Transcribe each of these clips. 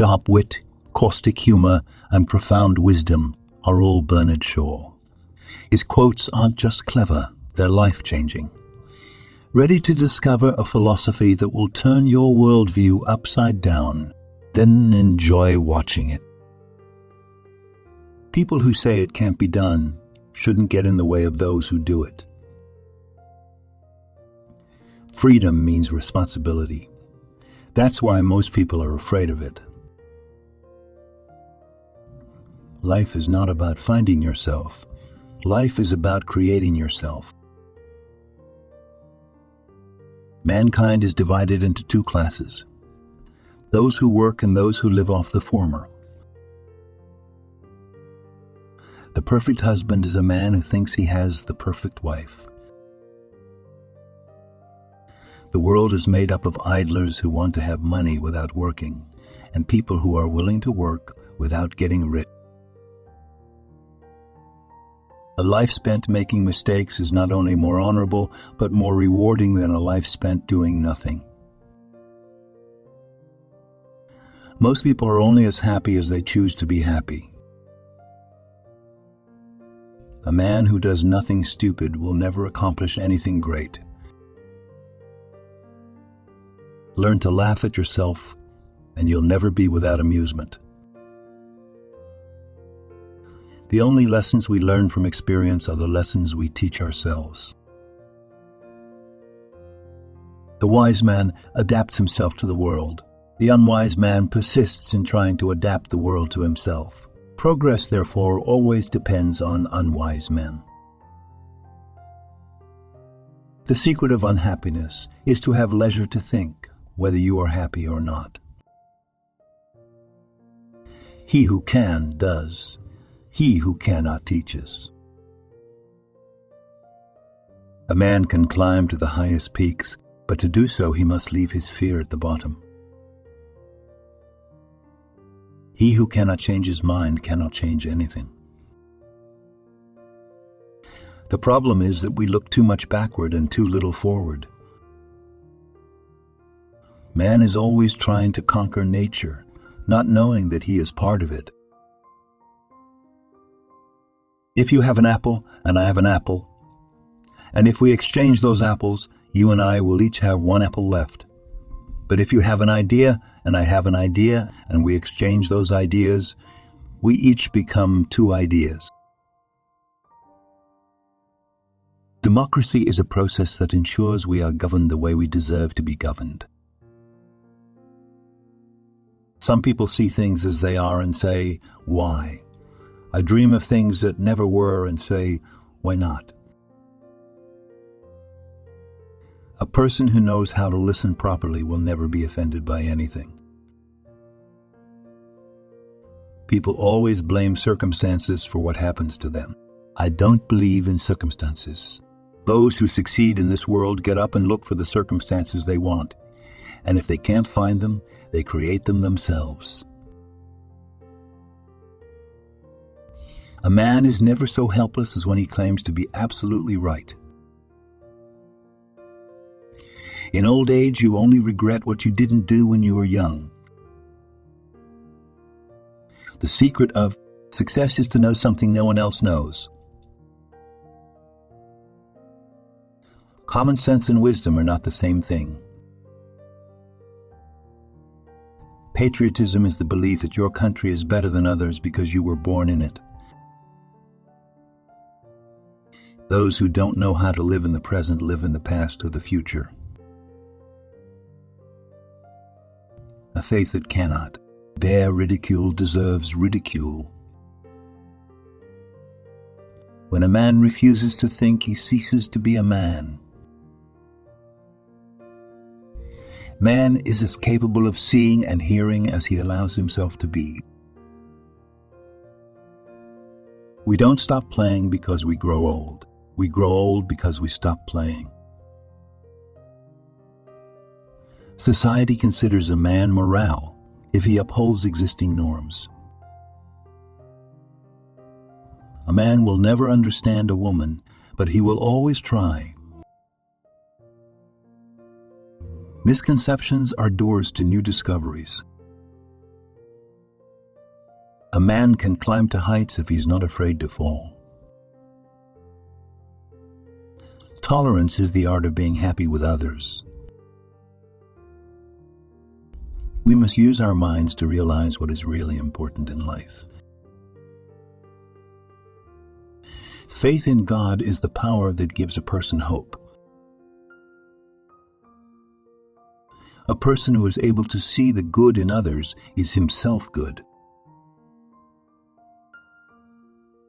Sharp wit, caustic humor, and profound wisdom are all Bernard Shaw. His quotes aren't just clever, they're life-changing. Ready to discover a philosophy that will turn your worldview upside down? Then enjoy watching it. People who say it can't be done shouldn't get in the way of those who do it. Freedom means responsibility. That's why most people are afraid of it. Life is not about finding yourself. Life is about creating yourself. Mankind is divided into two classes: those who work and those who live off the former. The perfect husband is a man who thinks he has the perfect wife. The world is made up of idlers who want to have money without working, and people who are willing to work without getting rich. A life spent making mistakes is not only more honorable, but more rewarding than a life spent doing nothing. Most people are only as happy as they choose to be happy. A man who does nothing stupid will never accomplish anything great. Learn to laugh at yourself, and you'll never be without amusement. The only lessons we learn from experience are the lessons we teach ourselves. The wise man adapts himself to the world. The unwise man persists in trying to adapt the world to himself. Progress, therefore, always depends on unwise men. The secret of unhappiness is to have leisure to think whether you are happy or not. He who can, does. He who cannot, teaches. A man can climb to the highest peaks, but to do so he must leave his fear at the bottom. He who cannot change his mind cannot change anything. The problem is that we look too much backward and too little forward. Man is always trying to conquer nature, not knowing that he is part of it. If you have an apple and I have an apple, and if we exchange those apples, you and I will each have one apple left. But if you have an idea and I have an idea, and we exchange those ideas, we each become two ideas. Democracy is a process that ensures we are governed the way we deserve to be governed. Some people see things as they are and say, why? I dream of things that never were and say, why not? A person who knows how to listen properly will never be offended by anything. People always blame circumstances for what happens to them. I don't believe in circumstances. Those who succeed in this world get up and look for the circumstances they want, and if they can't find them, they create them themselves. A man is never so helpless as when he claims to be absolutely right. In old age, you only regret what you didn't do when you were young. The secret of success is to know something no one else knows. Common sense and wisdom are not the same thing. Patriotism is the belief that your country is better than others because you were born in it. Those who don't know how to live in the present live in the past or the future. A faith that cannot bear ridicule deserves ridicule. When a man refuses to think, he ceases to be a man. Man is as capable of seeing and hearing as he allows himself to be. We don't stop playing because we grow old. We grow old because we stop playing. Society considers a man moral if he upholds existing norms. A man will never understand a woman, but he will always try. Misconceptions are doors to new discoveries. A man can climb to heights if he's not afraid to fall. Tolerance is the art of being happy with others. We must use our minds to realize what is really important in life. Faith in God is the power that gives a person hope. A person who is able to see the good in others is himself good.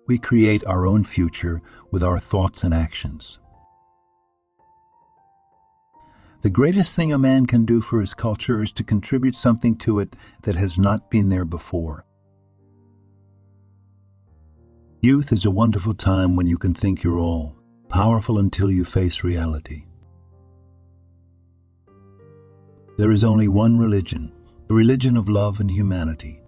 We create our own future with our thoughts and actions. The greatest thing a man can do for his culture is to contribute something to it that has not been there before. Youth is a wonderful time when you can think you're all powerful until you face reality. There is only one religion, the religion of love and humanity.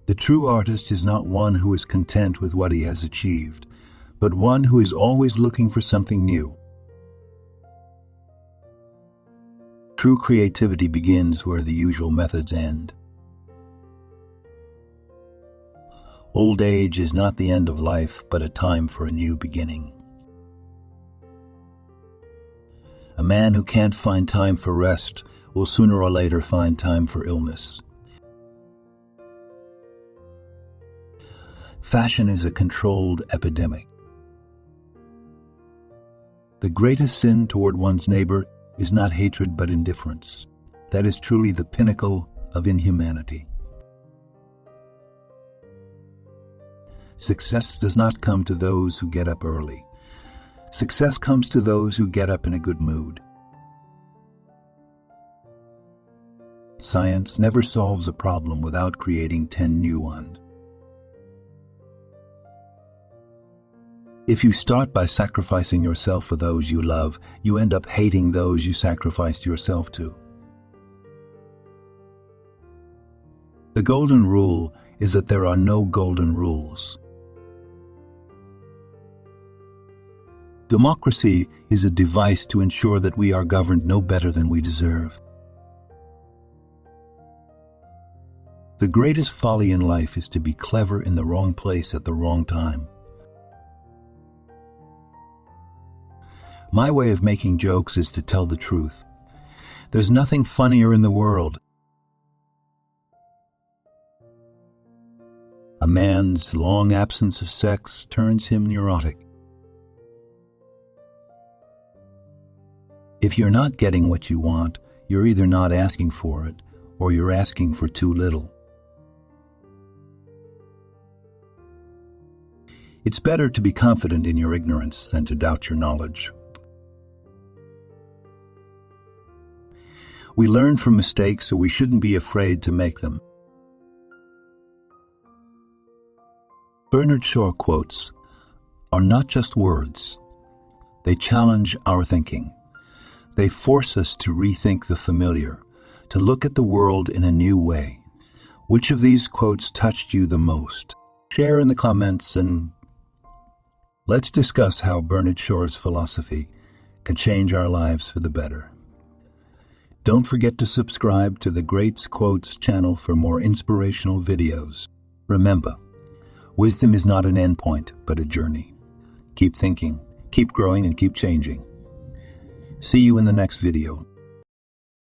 The true artist is not one who is content with what he has achieved, but one who is always looking for something new. True creativity begins where the usual methods end. Old age is not the end of life, but a time for a new beginning. A man who can't find time for rest will sooner or later find time for illness. Fashion is a controlled epidemic. The greatest sin toward one's neighbor is not hatred but indifference. That is truly the pinnacle of inhumanity. Success does not come to those who get up early. Success comes to those who get up in a good mood. Science never solves a problem without creating 10 new ones. If you start by sacrificing yourself for those you love, you end up hating those you sacrificed yourself to. The golden rule is that there are no golden rules. Democracy is a device to ensure that we are governed no better than we deserve. The greatest folly in life is to be clever in the wrong place at the wrong time. My way of making jokes is to tell the truth. There's nothing funnier in the world. A man's long absence of sex turns him neurotic. If you're not getting what you want, you're either not asking for it, or you're asking for too little. It's better to be confident in your ignorance than to doubt your knowledge. We learn from mistakes, so we shouldn't be afraid to make them. Bernard Shaw quotes are not just words. They challenge our thinking. They force us to rethink the familiar, to look at the world in a new way. Which of these quotes touched you the most? Share in the comments and let's discuss how Bernard Shaw's philosophy can change our lives for the better. Don't forget to subscribe to the GreatsQuotes channel for more inspirational videos. Remember, wisdom is not an endpoint, but a journey. Keep thinking, keep growing, and keep changing. See you in the next video.